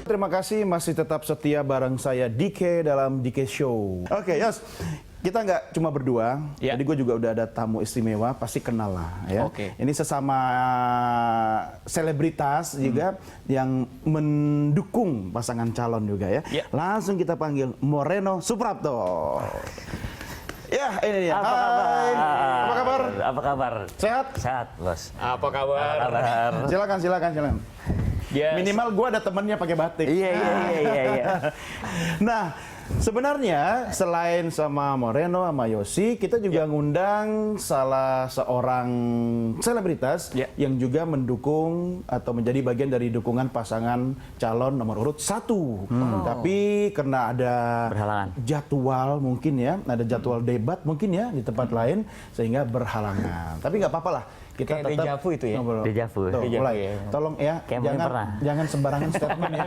Terima kasih masih tetap setia bareng saya Dike dalam Dike Show. Oke, Yos. Kita nggak cuma berdua, jadi gue juga udah ada tamu istimewa, pasti kenal lah ya. Ini sesama selebritas juga yang mendukung pasangan calon juga ya. Langsung kita panggil Moreno Suprapto. Ya, ini dia. Apa kabar? Apa kabar? Apa kabar? Sehat? Sehat, Bos. Apa kabar? Silakan. Yes. Minimal gue ada temennya pakai batik. Iya. Nah, sebenarnya selain sama Moreno sama Yosi, kita juga ngundang salah seorang selebritas yang juga mendukung atau menjadi bagian dari dukungan pasangan calon nomor urut 1. Tapi karena ada jadwal mungkin ya, ada jadwal debat mungkin ya di tempat lain sehingga berhalangan. Tapi nggak apa-apa lah. Kita kayak tetap dejavu itu ya. Dejavu. Tuh, mulai. Tolong ya, jangan sembarangan statement ya.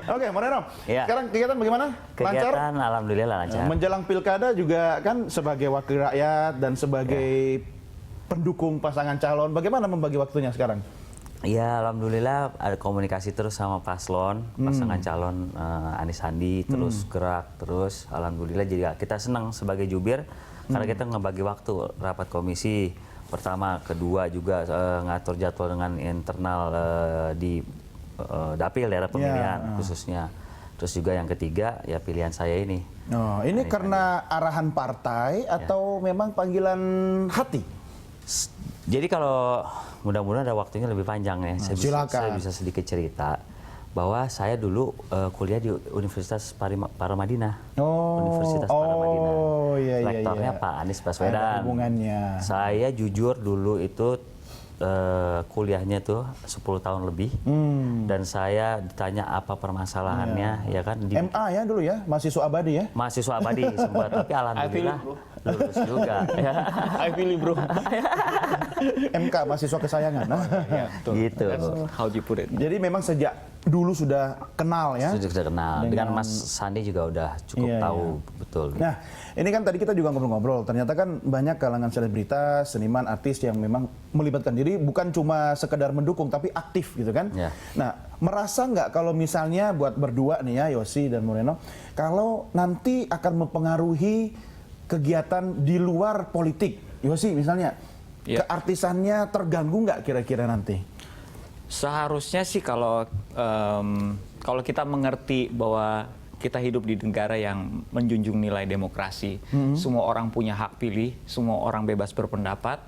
Oke, Moreno. Sekarang kegiatan bagaimana? Kegiatan alhamdulillah lancar. Menjelang pilkada juga kan sebagai wakil rakyat dan sebagai pendukung pasangan calon, bagaimana membagi waktunya sekarang? Ya, alhamdulillah ada komunikasi terus sama paslon, pasangan calon Anies Sandi, terus gerak, terus alhamdulillah jadi kita senang sebagai jubir karena kita ngebagi waktu rapat komisi pertama, kedua juga ngatur jadwal dengan internal di dapil daerah pemilihan khususnya. Terus juga yang ketiga ya pilihan saya ini. Oh, ini karena arahan partai atau memang panggilan hati? Jadi kalau mudah-mudahan ada waktunya lebih panjang ya. Saya bisa sedikit cerita bahwa saya dulu kuliah di Universitas Paramadina. Universitas Paramadina. Rektornya Pak Anies Baswedan. Hubungannya. Saya jujur dulu itu kuliahnya tuh 10 tahun lebih dan saya ditanya apa permasalahannya ya kan di MA ya dulu ya, mahasiswa abadi ya. Mahasiswa abadi sempat, tapi alhamdulillah lulus juga. I feel it, bro. MK mahasiswa kesayangan. Gitu. How do you put it? Jadi memang sejak dulu sudah kenal ya. Sudah kenal. Dengan Mas Sandi juga udah cukup tahu betul. Nah, ini kan tadi kita juga ngobrol-ngobrol. Ternyata kan banyak kalangan selebritas, seniman, artis yang memang melibatkan diri bukan cuma sekedar mendukung tapi aktif gitu kan. Nah, merasa nggak kalau misalnya buat berdua nih ya Yosi dan Moreno, kalau nanti akan mempengaruhi kegiatan di luar politik, Yosi misalnya, keartisannya terganggu nggak kira-kira nanti? Seharusnya sih kalau kita mengerti bahwa kita hidup di negara yang menjunjung nilai demokrasi, semua orang punya hak pilih, semua orang bebas berpendapat,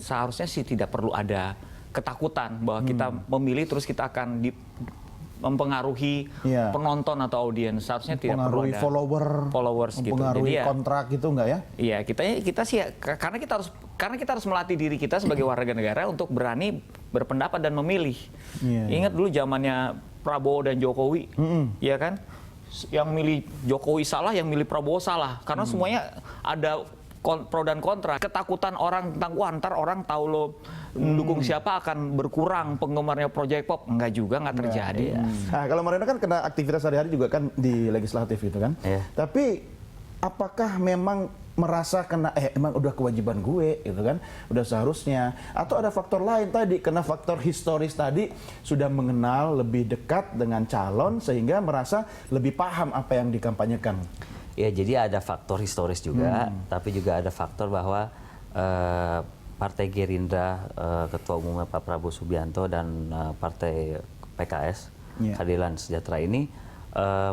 seharusnya sih tidak perlu ada ketakutan bahwa kita memilih terus kita akan mempengaruhi penonton atau audiens. Seharusnya tidak perlu ada followers gitu. Mempengaruhi kontrak gitu enggak ya? Iya, kita sih karena kita harus melatih diri kita sebagai warga negara untuk berani berpendapat dan memilih. Ingat dulu zamannya Prabowo dan Jokowi, ya kan? Yang milih Jokowi salah, yang milih Prabowo salah, karena semuanya ada pro dan kontra. Ketakutan orang tentang ntar orang tahu lo mendukung siapa akan berkurang penggemarnya Project Pop. Enggak juga, nggak terjadi. Nah, kalau Moreno kan kena aktivitas sehari-hari juga kan di legislatif gitu kan. Tapi apakah memang merasa kena emang udah kewajiban gue gitu kan, udah seharusnya, atau ada faktor lain tadi, kena faktor historis tadi sudah mengenal lebih dekat dengan calon sehingga merasa lebih paham apa yang dikampanyekan? Ya, jadi ada faktor historis juga, tapi juga ada faktor bahwa Partai Gerindra, Ketua Umumnya Pak Prabowo Subianto dan Partai PKS, Keadilan Sejahtera ini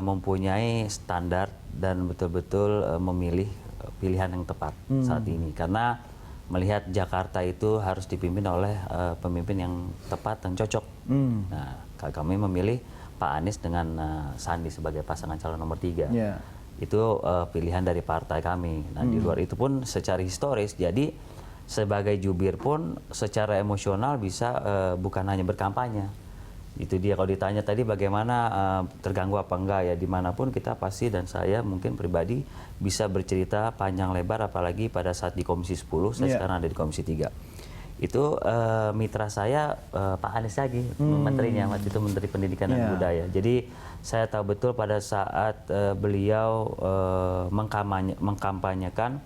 mempunyai standar dan betul-betul memilih pilihan yang tepat saat ini. Karena melihat Jakarta itu harus dipimpin oleh pemimpin yang tepat dan cocok. Nah, kami memilih Pak Anies dengan Sandi sebagai pasangan calon nomor 3. Itu pilihan dari partai kami. Nah, di luar itu pun secara historis, jadi sebagai jubir pun secara emosional bisa bukan hanya berkampanye. Itu dia, kalau ditanya tadi bagaimana terganggu apa enggak ya, dimanapun kita pasti, dan saya mungkin pribadi bisa bercerita panjang lebar, apalagi pada saat di Komisi 10, saya sekarang ada di Komisi 3. Itu mitra saya Pak Anies lagi, menterinya, waktu itu Menteri Pendidikan dan Budaya. Jadi saya tahu betul pada saat beliau mengkampanyekan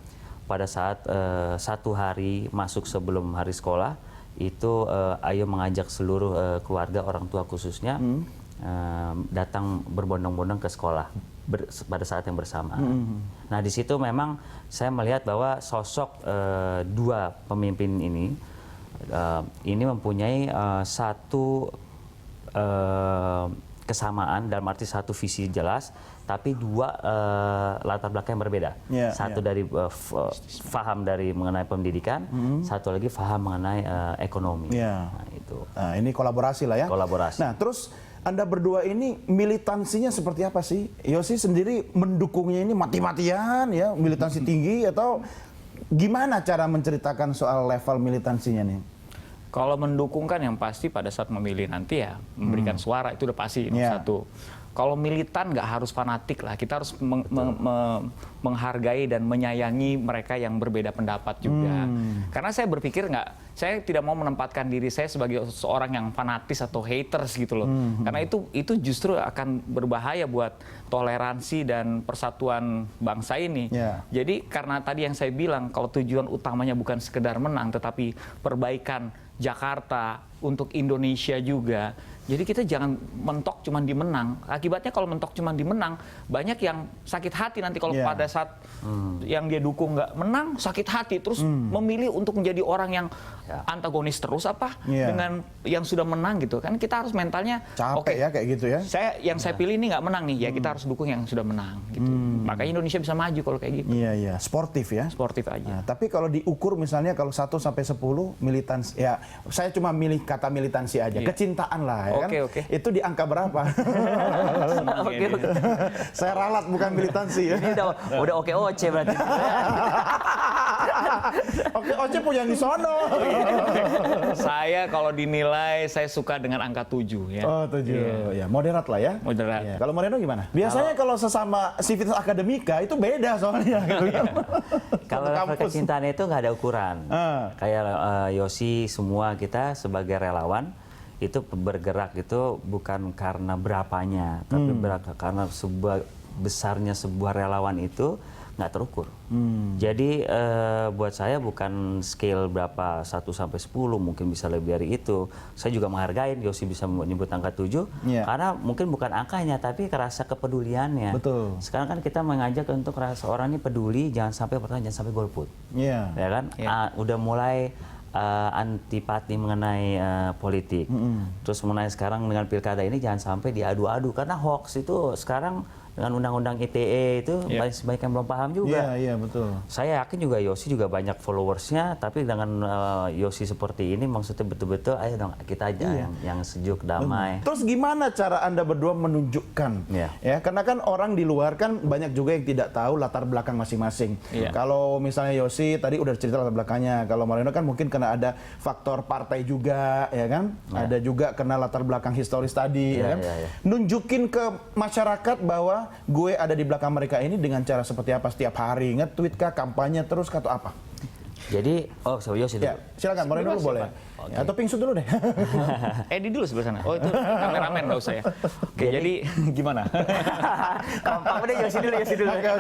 pada saat 1 hari masuk sebelum hari sekolah, itu ayo mengajak seluruh keluarga, orang tua khususnya datang berbondong-bondong ke sekolah pada saat yang bersamaan. Nah di situ memang saya melihat bahwa sosok dua pemimpin ini mempunyai satu kesamaan dalam arti satu visi jelas, tapi dua latar belakang yang berbeda. Satu dari faham dari mengenai pendidikan, satu lagi faham mengenai ekonomi. Nah, itu. Nah, ini kolaborasi lah ya. Kolaborasi. Nah, terus Anda berdua ini militansinya seperti apa sih? Yosi sendiri mendukungnya ini mati-matian ya, militansi tinggi, atau gimana cara menceritakan soal level militansinya nih? Kalau mendukung kan yang pasti pada saat memilih nanti ya memberikan suara, itu udah pasti nomor satu. Kalau militan nggak harus fanatik lah, kita harus menghargai dan menyayangi mereka yang berbeda pendapat juga. Karena saya berpikir saya tidak mau menempatkan diri saya sebagai seorang yang fanatis atau haters gitu loh. Karena itu justru akan berbahaya buat toleransi dan persatuan bangsa ini. Jadi karena tadi yang saya bilang, kalau tujuan utamanya bukan sekedar menang, tetapi perbaikan Jakarta untuk Indonesia juga. Jadi kita jangan mentok cuma di menang. Akibatnya kalau mentok cuma di menang, banyak yang sakit hati nanti kalau pada saat yang dia dukung nggak menang, sakit hati. Terus memilih untuk menjadi orang yang antagonis terus dengan yang sudah menang gitu. Kan kita harus mentalnya capek ya kayak gitu ya. Saya pilih ini nggak menang nih, ya kita harus dukung yang sudah menang gitu. Makanya Indonesia bisa maju kalau kayak gitu. Iya, sportif ya. Sportif aja. Nah, tapi kalau diukur misalnya kalau 1 sampai 10 militansi, ya saya cuma milih kata militansi aja, kecintaan lah ya. Oke. Itu di angka berapa? Oke. Saya ralat bukan militansi ya. Ini udah oke berarti. Oke, Oce punya di sono. Saya kalau dinilai, saya suka dengan angka 7 ya. Oh, 7. Ya, moderat lah ya. Moderat. Ya. Kalau Moreno gimana? Biasanya kalau sesama Civitas Akademika itu beda soalnya. Kalau level kecintaan itu nggak ada ukuran. Kayak Yosi, semua kita sebagai relawan itu bergerak itu bukan karena berapanya, tapi karena besarnya sebuah relawan itu nggak terukur. Jadi buat saya bukan scale berapa 1 sampai 10, mungkin bisa lebih dari itu. Saya juga menghargai Yosi bisa menyebut angka 7 karena mungkin bukan angkanya tapi rasa kepeduliannya. Betul. Sekarang kan kita mengajak untuk rasa orang ini peduli, jangan sampai pertanyaan, jangan sampai golput. Ya kan? Udah mulai antipati mengenai politik. Terus mengenai sekarang dengan pilkada ini jangan sampai diadu-adu karena hoax itu sekarang dengan undang-undang ITE itu banyak yang belum paham juga. Iya, betul. Saya yakin juga Yosi juga banyak followersnya, tapi dengan Yosi seperti ini maksudnya betul-betul ayo dong kita aja yang sejuk, damai. Terus gimana cara Anda berdua menunjukkan? Ya, karena kan orang di luar kan banyak juga yang tidak tahu latar belakang masing-masing. Kalau misalnya Yosi tadi udah cerita latar belakangnya, kalau Moreno kan mungkin karena ada faktor partai juga, ya kan? Ada juga karena latar belakang historis tadi, ya kan? Nunjukin ke masyarakat bahwa gue ada di belakang mereka ini dengan cara seperti apa, setiap hari nge-tweet kah, kampanye terus atau apa? Jadi, Yosi dulu. Ya, silakan Moreno dulu boleh. Okay. Atau Pingsu dulu deh. Edi dulu sebelah sana. Oh itu kameramen nggak usah ya. Oke, jadi gimana? Kamu deh Yosi dulu. Oke.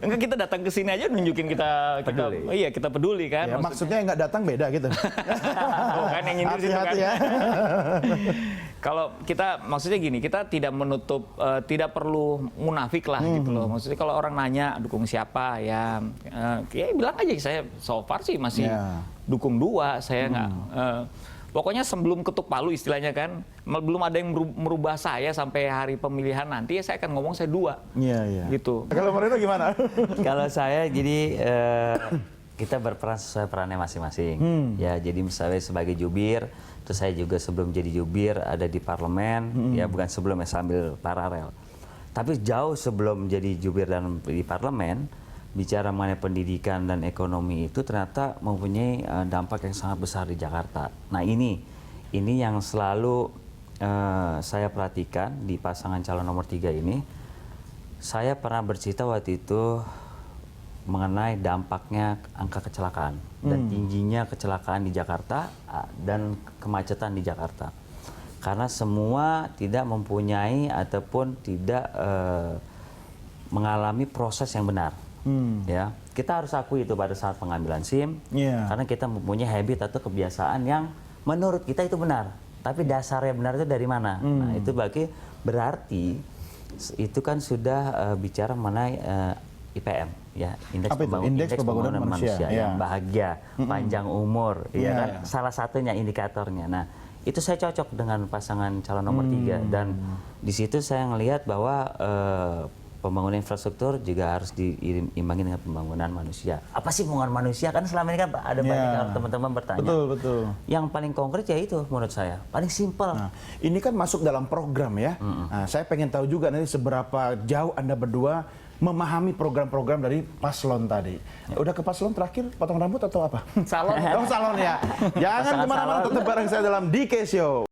Enggak, kita datang ke sini aja nunjukin kita peduli. Iya, kita peduli kan. Ya, maksudnya nggak datang beda gitu. Kan yang nyindir situ kan. Ya. Kalau kita maksudnya gini, kita tidak menutup, tidak perlu munafik lah gitu loh. Maksudnya kalau orang nanya dukung siapa ya bilang aja saya so far sih masih dukung 2, saya nggak. Pokoknya sebelum ketuk palu istilahnya kan, belum ada yang merubah saya sampai hari pemilihan nanti ya saya akan ngomong saya 2. Iya. Gitu. Kalau Moreno gimana? Kalau saya jadi kita berperan sesuai perannya masing-masing. Ya, jadi misalnya sebagai jubir, terus saya juga sebelum jadi jubir ada di parlemen, ya bukan sebelum ya sambil paralel. Tapi jauh sebelum jadi jubir dan di parlemen, bicara mengenai pendidikan dan ekonomi itu ternyata mempunyai dampak yang sangat besar di Jakarta. Nah ini yang selalu saya perhatikan di pasangan calon nomor 3 ini. Saya pernah bercerita waktu itu mengenai dampaknya angka kecelakaan dan tingginya kecelakaan di Jakarta dan kemacetan di Jakarta. Karena semua tidak mempunyai ataupun tidak mengalami proses yang benar. Ya, kita harus akui itu pada saat pengambilan SIM, karena kita mempunyai habit atau kebiasaan yang menurut kita itu benar, tapi dasarnya benar itu dari mana? Nah, itu berarti itu kan sudah bicara mengenai IPM, ya, indeks pembangunan manusia yang bahagia, panjang umur, ya kan? Salah satunya indikatornya. Nah, itu saya cocok dengan pasangan calon nomor 3, dan di situ saya ngelihat bahwa pembangunan infrastruktur juga harus diimbangi dengan pembangunan manusia. Apa sih pembangunan manusia? Kan selama ini kan ada banyak teman-teman bertanya. Betul. Yang paling konkret ya itu menurut saya, paling simpel. Nah, ini kan masuk dalam program ya. Nah, saya pengen tahu juga nanti seberapa jauh Anda berdua memahami program-program dari paslon tadi. Udah ke paslon terakhir, potong rambut atau apa? Salon. Oh, salon ya. Jangan kemana-mana, tetap bareng saya dalam DK Show.